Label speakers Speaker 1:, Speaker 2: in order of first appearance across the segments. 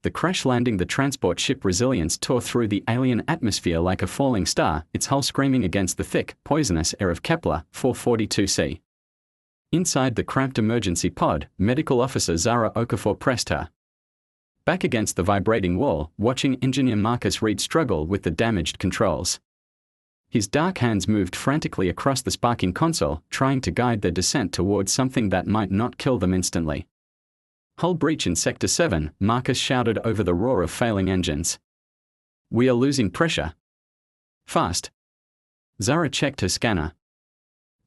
Speaker 1: The crash landing the transport ship Resilience tore through the alien atmosphere like a falling star, its hull screaming against the thick, poisonous air of Kepler 442c. Inside the cramped emergency pod, Medical Officer Zara Okafor pressed her back against the vibrating wall, watching Engineer Marcus Reed struggle with the damaged controls. His dark hands moved frantically across the sparking console, trying to guide their descent towards something that might not kill them instantly. "Hull breach in Sector 7, Marcus shouted over the roar of failing engines. "We are losing pressure. Fast." Zara checked her scanner.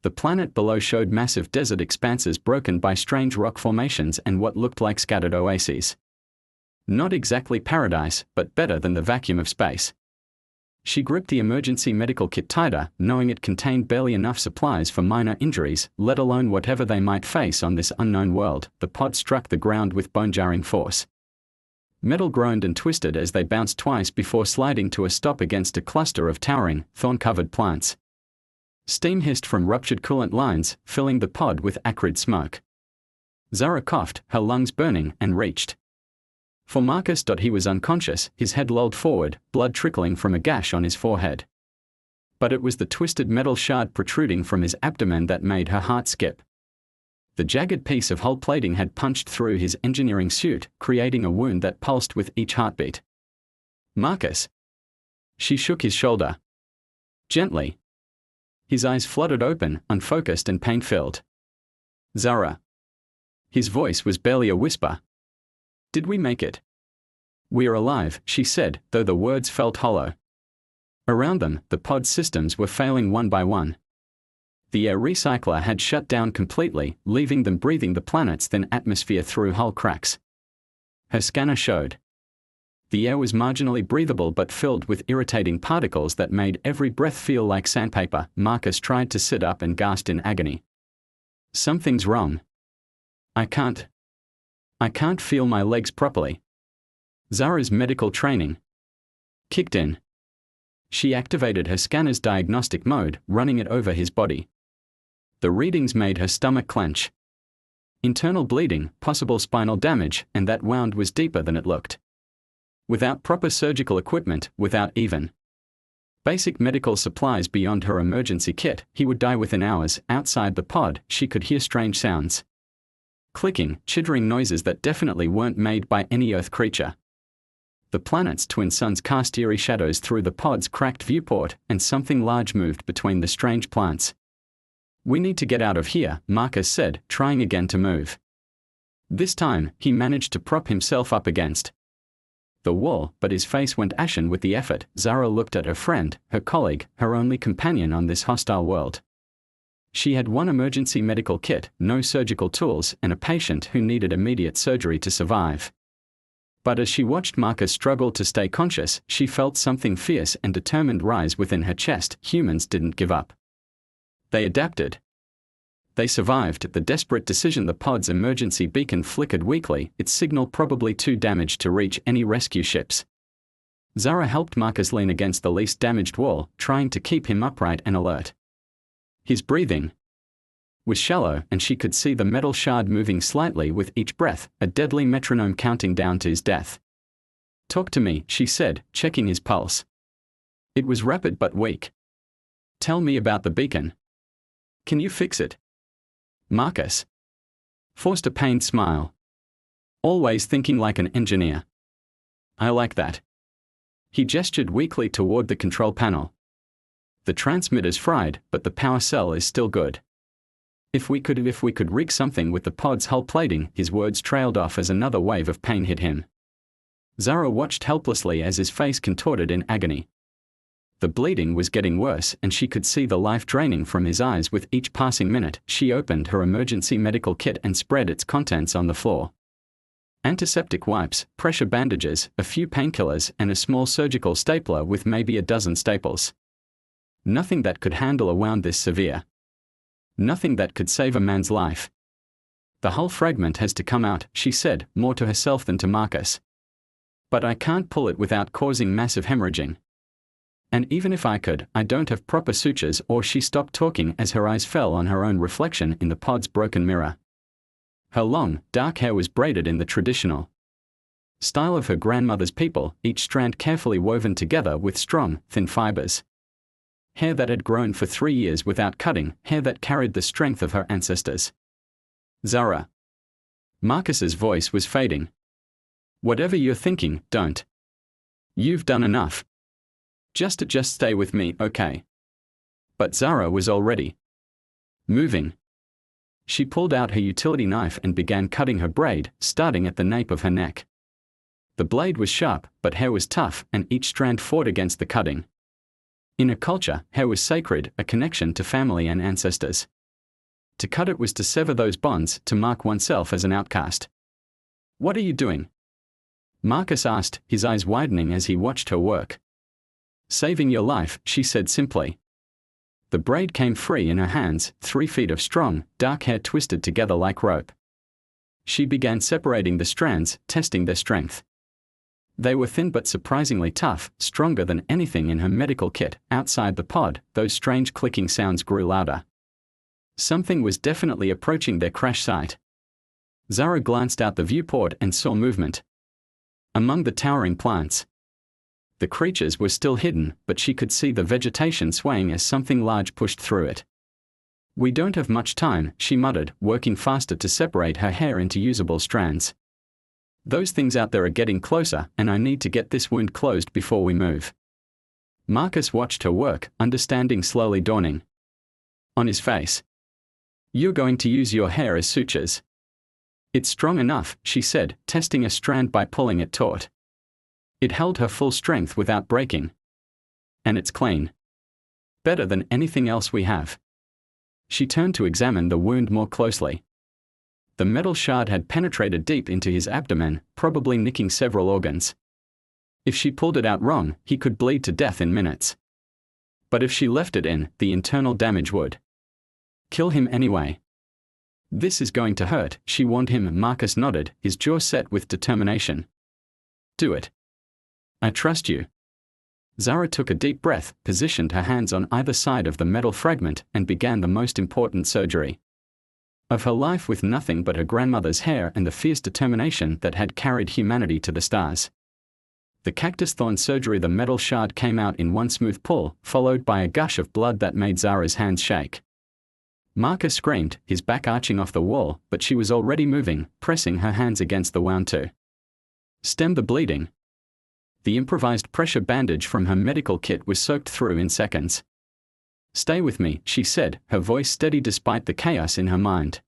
Speaker 1: The planet below showed massive desert expanses broken by strange rock formations and what looked like scattered oases. Not exactly paradise, but better than the vacuum of space. She gripped the emergency medical kit tighter, knowing it contained barely enough supplies for minor injuries, let alone whatever they might face on this unknown world. The pod struck the ground with bone-jarring force. Metal groaned and twisted as they bounced twice before sliding to a stop against a cluster of towering, thorn-covered plants. Steam hissed from ruptured coolant lines, filling the pod with acrid smoke. Zara coughed, her lungs burning, and reached for Marcus. He was unconscious, his head lolled forward, blood trickling from a gash on his forehead. But it was the twisted metal shard protruding from his abdomen that made her heart skip. The jagged piece of hull plating had punched through his engineering suit, creating a wound that pulsed with each heartbeat. "Marcus." She shook his shoulder gently. His eyes fluttered open, unfocused and pain-filled. "Zara." His voice was barely a whisper. "Did we make it?" "We're alive," she said, though the words felt hollow. Around them, the pod systems were failing one by one. The air recycler had shut down completely, leaving them breathing the planet's thin atmosphere through hull cracks. Her scanner showed the air was marginally breathable but filled with irritating particles that made every breath feel like sandpaper. Marcus tried to sit up and gasped in agony. "Something's wrong. I can't feel my legs properly." Zara's medical training kicked in. She activated her scanner's diagnostic mode, running it over his body. The readings made her stomach clench. Internal bleeding, possible spinal damage, and that wound was deeper than it looked. Without proper surgical equipment, without even basic medical supplies beyond her emergency kit, he would die within hours. Outside the pod, she could hear strange sounds. Clicking, chittering noises that definitely weren't made by any Earth creature. The planet's twin suns cast eerie shadows through the pod's cracked viewport, and something large moved between the strange plants. "We need to get out of here," Marcus said, trying again to move. This time, he managed to prop himself up against the wall, but his face went ashen with the effort. Zara looked at her friend, her colleague, her only companion on this hostile world. She had one emergency medical kit, no surgical tools, and a patient who needed immediate surgery to survive. But as she watched Marcus struggle to stay conscious, she felt something fierce and determined rise within her chest. Humans didn't give up. They adapted. They survived. The desperate decision. The pod's emergency beacon flickered weakly, its signal probably too damaged to reach any rescue ships. Zara helped Marcus lean against the least damaged wall, trying to keep him upright and alert. His breathing was shallow, and she could see the metal shard moving slightly with each breath, a deadly metronome counting down to his death. "Talk to me," she said, checking his pulse. It was rapid but weak. "Tell me about the beacon. Can you fix it?" Marcus forced a pained smile. "Always thinking like an engineer. I like that." He gestured weakly toward the control panel. "The transmitter's fried, but the power cell is still good. If we could rig something with the pod's hull plating." His words trailed off as another wave of pain hit him. Zara watched helplessly as his face contorted in agony. The bleeding was getting worse, and she could see the life draining from his eyes with each passing minute. She opened her emergency medical kit and spread its contents on the floor. Antiseptic wipes, pressure bandages, a few painkillers, and a small surgical stapler with maybe a dozen staples. Nothing that could handle a wound this severe. Nothing that could save a man's life. "The hull fragment has to come out," she said, more to herself than to Marcus. "But I can't pull it without causing massive hemorrhaging. And even if I could, I don't have proper sutures." Or she stopped talking as her eyes fell on her own reflection in the pod's broken mirror. Her long, dark hair was braided in the traditional style of her grandmother's people, each strand carefully woven together with strong, thin fibers. Hair that had grown for 3 years without cutting, hair that carried the strength of her ancestors. Zara. Marcus's voice was fading. Whatever you're thinking, don't. You've done enough. Just stay with me, okay? But Zara was already moving. She pulled out her utility knife and began cutting her braid, starting at the nape of her neck. The blade was sharp, but hair was tough, and each strand fought against the cutting. In a culture, hair was sacred, a connection to family and ancestors. To cut it was to sever those bonds, to mark oneself as an outcast. What are you doing? Marcus asked, his eyes widening as he watched her work. Saving your life, she said simply. The braid came free in her hands, 3 feet of strong, dark hair twisted together like rope. She began separating the strands, testing their strength. They were thin but surprisingly tough, stronger than anything in her medical kit. Outside the pod, those strange clicking sounds grew louder. Something was definitely approaching their crash site. Zara glanced out the viewport and saw movement among the towering plants. The creatures were still hidden, but she could see the vegetation swaying as something large pushed through it. We don't have much time, she muttered, working faster to separate her hair into usable strands. Those things out there are getting closer, and I need to get this wound closed before we move. Marcus watched her work, understanding slowly dawning on his face. You're going to use your hair as sutures. It's strong enough, she said, testing a strand by pulling it taut. It held her full strength without breaking. And it's clean. Better than anything else we have. She turned to examine the wound more closely. The metal shard had penetrated deep into his abdomen, probably nicking several organs. If she pulled it out wrong, he could bleed to death in minutes. But if she left it in, the internal damage would kill him anyway. This is going to hurt, she warned him. Marcus nodded, his jaw set with determination. Do it. I trust you. Zara took a deep breath, positioned her hands on either side of the metal fragment, and began the most important surgery of her life with nothing but her grandmother's hair and the fierce determination that had carried humanity to the stars. The cactus thorn surgery. The metal shard came out in one smooth pull, followed by a gush of blood that made Zara's hands shake. Marcus screamed, his back arching off the wall, but she was already moving, pressing her hands against the wound to stem the bleeding. The improvised pressure bandage from her medical kit was soaked through in seconds. Stay with me, she said, her voice steady despite the chaos in her mind.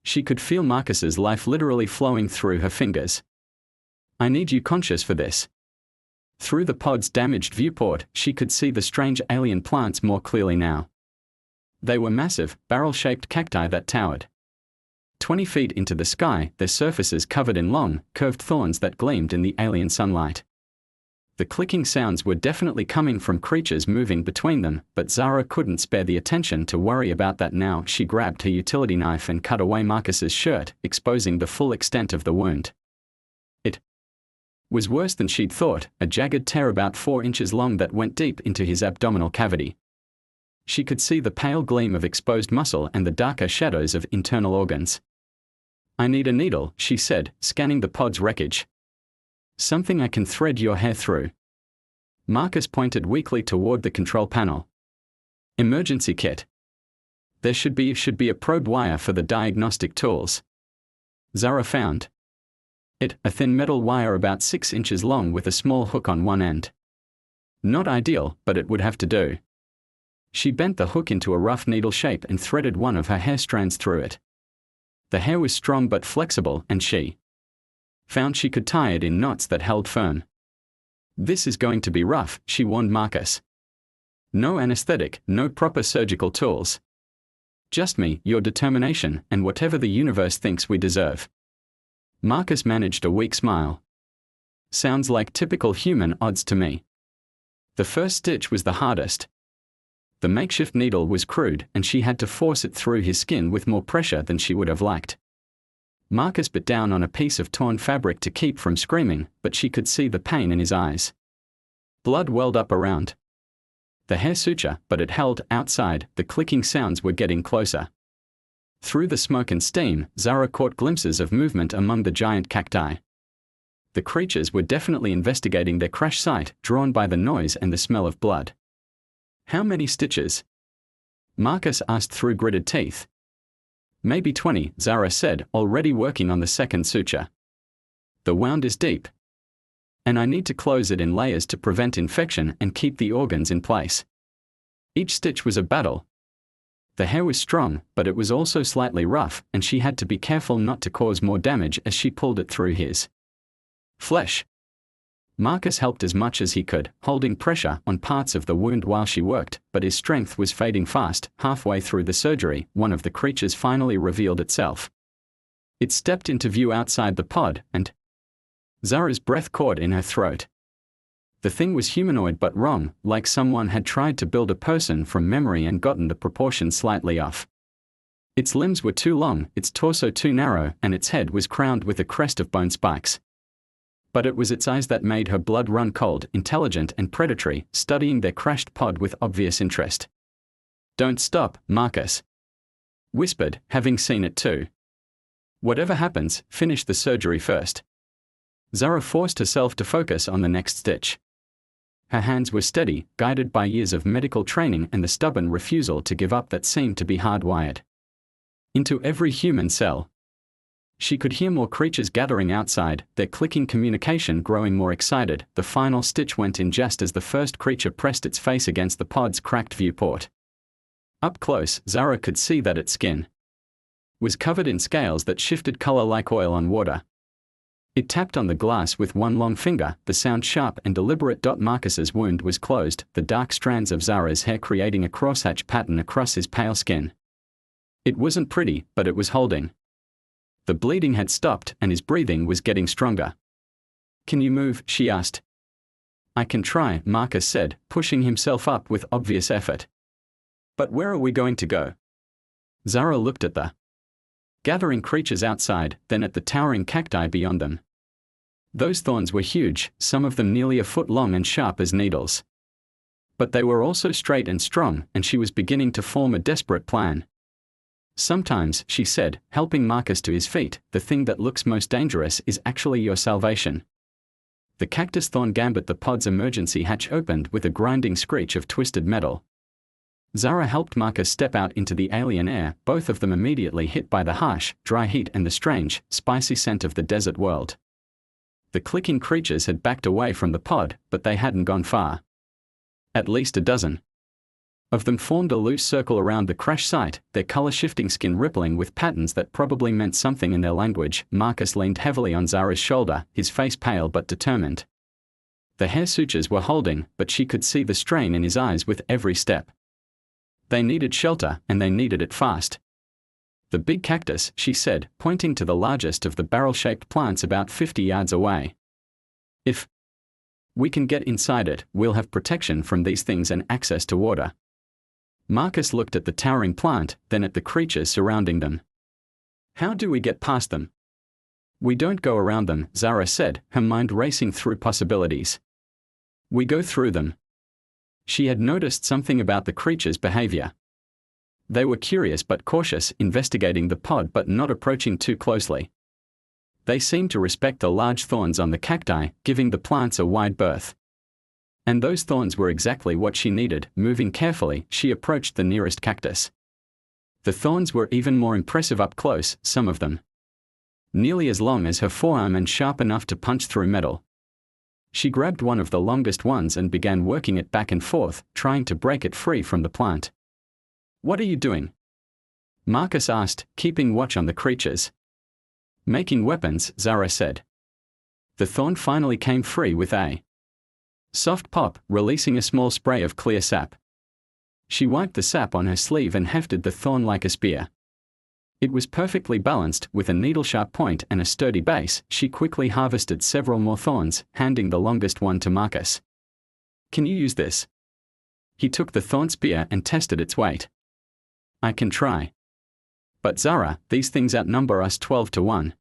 Speaker 1: She could feel Marcus's life literally flowing through her fingers. I need you conscious for this. Through the pod's damaged viewport, she could see the strange alien plants more clearly now. They were massive, barrel-shaped cacti that towered 20 feet into the sky, their surfaces covered in long, curved thorns that gleamed in the alien sunlight. The clicking sounds were definitely coming from creatures moving between them, but Zara couldn't spare the attention to worry about that now. She grabbed her utility knife and cut away Marcus's shirt, exposing the full extent of the wound. It was worse than she'd thought, a jagged tear about 4 inches long that went deep into his abdominal cavity. She could see the pale gleam of exposed muscle and the darker shadows of internal organs. I need a needle, she said, scanning the pod's wreckage. Something I can thread your hair through. Marcus pointed weakly toward the control panel. Emergency kit. There should be a probe wire for the diagnostic tools. Zara found it, a thin metal wire about 6 inches long with a small hook on one end. Not ideal, but it would have to do. She bent the hook into a rough needle shape and threaded one of her hair strands through it. The hair was strong but flexible, and she found she could tie it in knots that held firm. This is going to be rough, she warned Marcus. No anesthetic, no proper surgical tools. Just me, your determination, and whatever the universe thinks we deserve. Marcus managed a weak smile. Sounds like typical human odds to me. The first stitch was the hardest. The makeshift needle was crude, and she had to force it through his skin with more pressure than she would have liked. Marcus bit down on a piece of torn fabric to keep from screaming, but she could see the pain in his eyes. Blood welled up around the hair suture, but it held. Outside, the clicking sounds were getting closer. Through the smoke and steam, Zara caught glimpses of movement among the giant cacti. The creatures were definitely investigating their crash site, drawn by the noise and the smell of blood. How many stitches? Marcus asked through gritted teeth. Maybe 20, Zara said, already working on the second suture. The wound is deep, and I need to close it in layers to prevent infection and keep the organs in place. Each stitch was a battle. The hair was strong, but it was also slightly rough, and she had to be careful not to cause more damage as she pulled it through his flesh. Marcus helped as much as he could, holding pressure on parts of the wound while she worked, but his strength was fading fast. Halfway through the surgery, one of the creatures finally revealed itself. It stepped into view outside the pod, and Zara's breath caught in her throat. The thing was humanoid but wrong, like someone had tried to build a person from memory and gotten the proportions slightly off. Its limbs were too long, its torso too narrow, and its head was crowned with a crest of bone spikes. But it was its eyes that made her blood run cold, intelligent and predatory, studying their crashed pod with obvious interest. "Don't stop, Marcus," whispered, having seen it too. "Whatever happens, finish the surgery first." Zara forced herself to focus on the next stitch. Her hands were steady, guided by years of medical training and the stubborn refusal to give up that seemed to be hardwired into every human cell. She could hear more creatures gathering outside, their clicking communication growing more excited. The final stitch went in just as the first creature pressed its face against the pod's cracked viewport. Up close, Zara could see that its skin was covered in scales that shifted color like oil on water. It tapped on the glass with one long finger, the sound sharp and deliberate. Marcus's wound was closed, the dark strands of Zara's hair creating a crosshatch pattern across his pale skin. It wasn't pretty, but it was holding. The bleeding had stopped and his breathing was getting stronger. "Can you move?" she asked. "I can try," Marcus said, pushing himself up with obvious effort. "But where are we going to go?" Zara looked at the gathering creatures outside, then at the towering cacti beyond them. Those thorns were huge, some of them nearly a foot long and sharp as needles. But they were also straight and strong, and she was beginning to form a desperate plan. "Sometimes," she said, helping Marcus to his feet, "the thing that looks most dangerous is actually your salvation." The cactus thorn gambit. The pod's emergency hatch opened with a grinding screech of twisted metal. Zara helped Marcus step out into the alien air, both of them immediately hit by the harsh, dry heat and the strange, spicy scent of the desert world. The clicking creatures had backed away from the pod, but they hadn't gone far. At least a dozen of them formed a loose circle around the crash site, their color-shifting skin rippling with patterns that probably meant something in their language. Marcus leaned heavily on Zara's shoulder, his face pale but determined. The hair sutures were holding, but she could see the strain in his eyes with every step. They needed shelter, and they needed it fast. "The big cactus," she said, pointing to the largest of the barrel-shaped plants about 50 yards away. "If we can get inside it, we'll have protection from these things and access to water." Marcus looked at the towering plant, then at the creatures surrounding them. "How do we get past them?" "We don't go around them," Zara said, her mind racing through possibilities. "We go through them." She had noticed something about the creatures' behavior. They were curious but cautious, investigating the pod but not approaching too closely. They seemed to respect the large thorns on the cacti, giving the plants a wide berth. And those thorns were exactly what she needed. Moving carefully, she approached the nearest cactus. The thorns were even more impressive up close, some of them nearly as long as her forearm and sharp enough to punch through metal. She grabbed one of the longest ones and began working it back and forth, trying to break it free from the plant. "What are you doing?" Marcus asked, keeping watch on the creatures. "Making weapons," Zara said. The thorn finally came free with a soft pop, releasing a small spray of clear sap. She wiped the sap on her sleeve and hefted the thorn like a spear. It was perfectly balanced, with a needle-sharp point and a sturdy base. She quickly harvested several more thorns, handing the longest one to Marcus. "Can you use this?" He took the thorn spear and tested its weight. "I can try." "But Zara, these things outnumber us 12 to 1.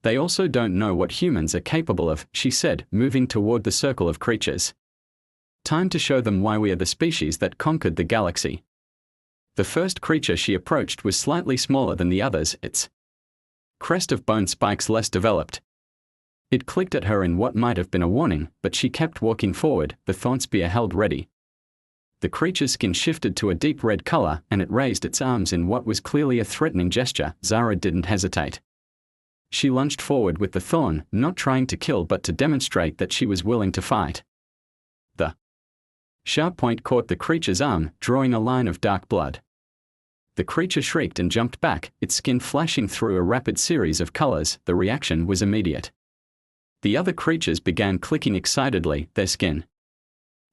Speaker 1: They also don't know what humans are capable of," she said, moving toward the circle of creatures. "Time to show them why we are the species that conquered the galaxy." The first creature she approached was slightly smaller than the others, its crest of bone spikes less developed. It clicked at her in what might have been a warning, but she kept walking forward, the thorn spear held ready. The creature's skin shifted to a deep red color, and it raised its arms in what was clearly a threatening gesture. Zara didn't hesitate. She lunged forward with the thorn, not trying to kill but to demonstrate that she was willing to fight. The sharp point caught the creature's arm, drawing a line of dark blood. The creature shrieked and jumped back, its skin flashing through a rapid series of colors. The reaction was immediate. The other creatures began clicking excitedly, their skin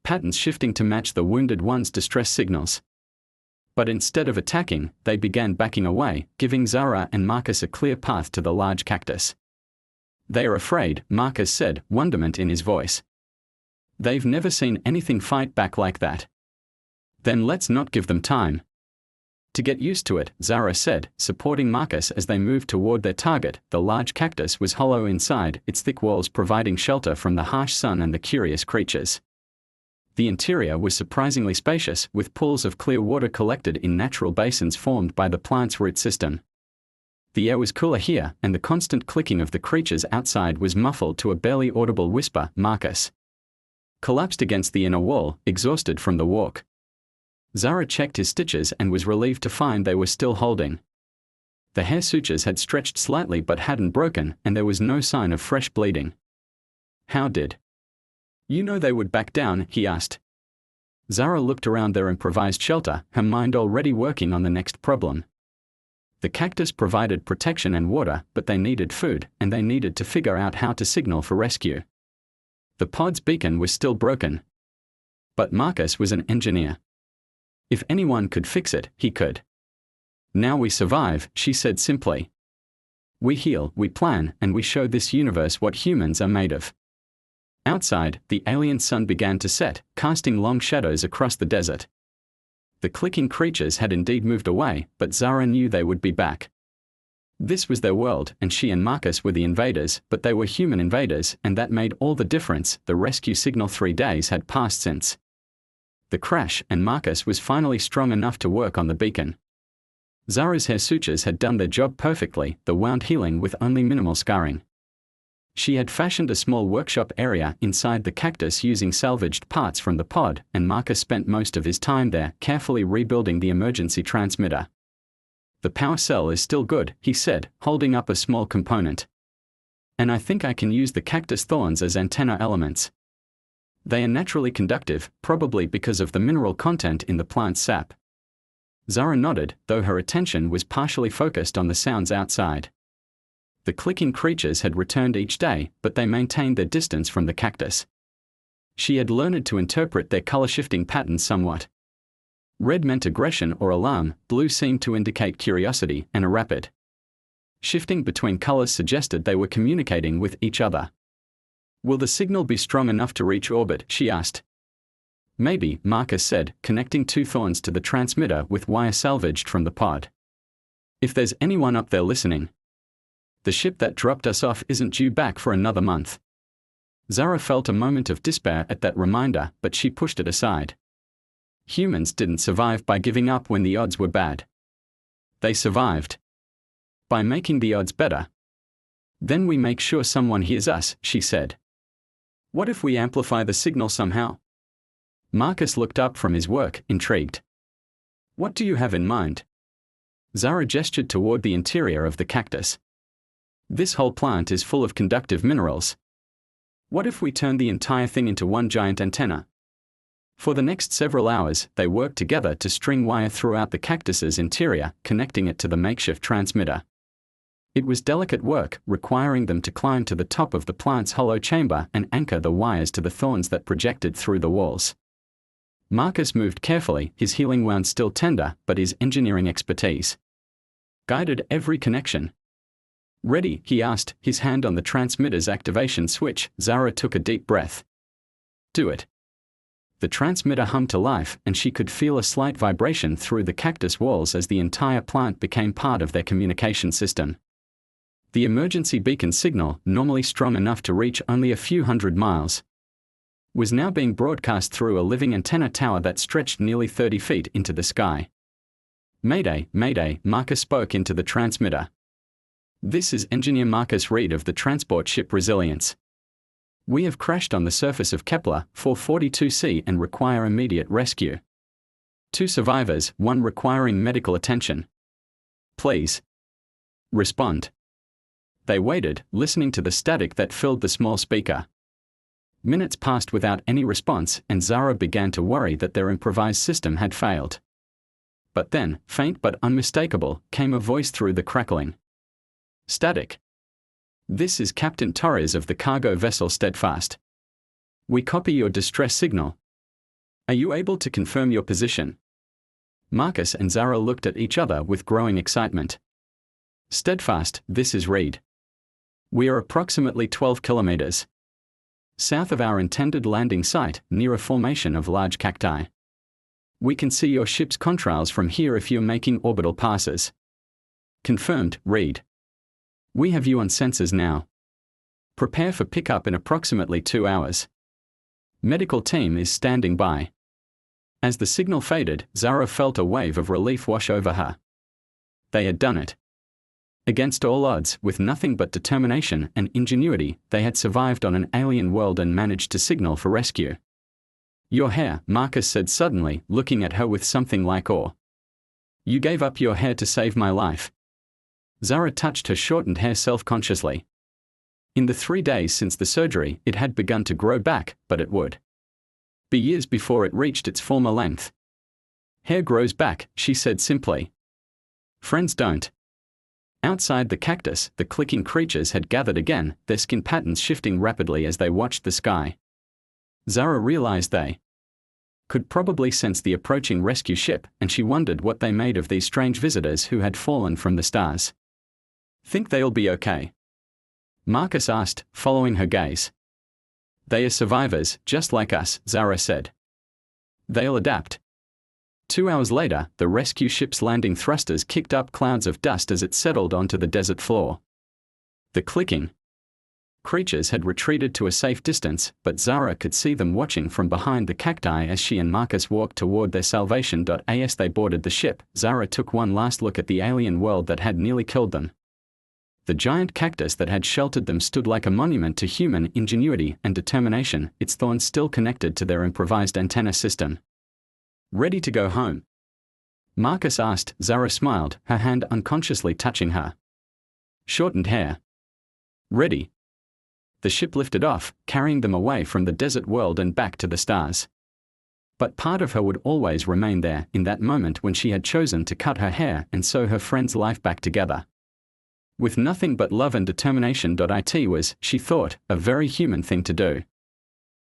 Speaker 1: patterns shifting to match the wounded one's distress signals. But instead of attacking, they began backing away, giving Zara and Marcus a clear path to the large cactus. "They are afraid," Marcus said, wonderment in his voice. "They've never seen anything fight back like that." "Then let's not give them time to get used to it," Zara said, supporting Marcus as they moved toward their target. The large cactus was hollow inside, its thick walls providing shelter from the harsh sun and the curious creatures. The interior was surprisingly spacious, with pools of clear water collected in natural basins formed by the plant's root system. The air was cooler here, and the constant clicking of the creatures outside was muffled to a barely audible whisper. Marcus collapsed against the inner wall, exhausted from the walk. Zara checked his stitches and was relieved to find they were still holding. The hair sutures had stretched slightly but hadn't broken, and there was no sign of fresh bleeding. "How did you know they would back down?" he asked. Zara looked around their improvised shelter, her mind already working on the next problem. The cactus provided protection and water, but they needed food, and they needed to figure out how to signal for rescue. The pod's beacon was still broken. But Marcus was an engineer. If anyone could fix it, he could. "Now we survive," she said simply. "We heal, we plan, and we show this universe what humans are made of." Outside, the alien sun began to set, casting long shadows across the desert. The clicking creatures had indeed moved away, but Zara knew they would be back. This was their world, and she and Marcus were the invaders, but they were human invaders, and that made all the difference. The rescue signal 3 days had passed since the crash, and Marcus was finally strong enough to work on the beacon. Zara's hair sutures had done their job perfectly, the wound healing with only minimal scarring. She had fashioned a small workshop area inside the cactus using salvaged parts from the pod, and Marcus spent most of his time there, carefully rebuilding the emergency transmitter. "The power cell is still good," he said, holding up a small component. "And I think I can use the cactus thorns as antenna elements. They are naturally conductive, probably because of the mineral content in the plant's sap." Zara nodded, though her attention was partially focused on the sounds outside. The clicking creatures had returned each day, but they maintained their distance from the cactus. She had learned to interpret their color-shifting patterns somewhat. Red meant aggression or alarm, blue seemed to indicate curiosity, and a rapid shifting between colors suggested they were communicating with each other. "Will the signal be strong enough to reach orbit?" she asked. "Maybe," Marcus said, connecting 2 thorns to the transmitter with wire salvaged from the pod. "If there's anyone up there listening, the ship that dropped us off isn't due back for another month." Zara felt a moment of despair at that reminder, but she pushed it aside. Humans didn't survive by giving up when the odds were bad. They survived by making the odds better. "Then we make sure someone hears us," she said. "What if we amplify the signal somehow?" Marcus looked up from his work, intrigued. "What do you have in mind?" Zara gestured toward the interior of the cactus. "This whole plant is full of conductive minerals. What if we turn the entire thing into one giant antenna?" For the next several hours, they worked together to string wire throughout the cactus's interior, connecting it to the makeshift transmitter. It was delicate work, requiring them to climb to the top of the plant's hollow chamber and anchor the wires to the thorns that projected through the walls. Marcus moved carefully, his healing wound still tender, but his engineering expertise guided every connection. "Ready?" he asked, his hand on the transmitter's activation switch. Zara took a deep breath. "Do it." The transmitter hummed to life, and she could feel a slight vibration through the cactus walls as the entire plant became part of their communication system. The emergency beacon signal, normally strong enough to reach only a few hundred miles, was now being broadcast through a living antenna tower that stretched nearly 30 feet into the sky. "Mayday, Mayday," Marcus spoke into the transmitter. This is Engineer Marcus Reed of the transport ship Resilience. We have crashed on the surface of Kepler 442c and require immediate rescue. 2 survivors, 1 requiring medical attention. Please respond. They waited, listening to the static that filled the small speaker. Minutes passed without any response, and Zara began to worry that their improvised system had failed. But then, faint but unmistakable, came a voice through the crackling. Static. This is Captain Torres of the cargo vessel Steadfast. We copy your distress signal. Are you able to confirm your position? Marcus and Zara looked at each other with growing excitement. Steadfast, this is Reed. We are approximately 12 kilometers south of our intended landing site, near a formation of large cacti. We can see your ship's contrails from here if you're making orbital passes. Confirmed, Reed. We have you on sensors now. Prepare for pickup in approximately 2 hours. Medical team is standing by. As the signal faded, Zara felt a wave of relief wash over her. They had done it. Against all odds, with nothing but determination and ingenuity, they had survived on an alien world and managed to signal for rescue. Your hair, Marcus said suddenly, looking at her with something like awe. You gave up your hair to save my life. Zara touched her shortened hair self-consciously. In the 3 days since the surgery, it had begun to grow back, but it would be years before it reached its former length. Hair grows back, she said simply. Friends don't. Outside the cactus, the clicking creatures had gathered again, their skin patterns shifting rapidly as they watched the sky. Zara realized they could probably sense the approaching rescue ship, and she wondered what they made of these strange visitors who had fallen from the stars. Think they'll be okay? Marcus asked, following her gaze. They are survivors, just like us, Zara said. They'll adapt. 2 hours later, the rescue ship's landing thrusters kicked up clouds of dust as it settled onto the desert floor. The clicking creatures had retreated to a safe distance, but Zara could see them watching from behind the cacti as she and Marcus walked toward their salvation. As they boarded the ship, Zara took one last look at the alien world that had nearly killed them. The giant cactus that had sheltered them stood like a monument to human ingenuity and determination, its thorns still connected to their improvised antenna system. Ready to go home? Marcus asked. Zara smiled, her hand unconsciously touching her shortened hair. Ready. The ship lifted off, carrying them away from the desert world and back to the stars. But part of her would always remain there, in that moment when she had chosen to cut her hair and sew her friend's life back together. With nothing but love and determination. It was, she thought, a very human thing to do.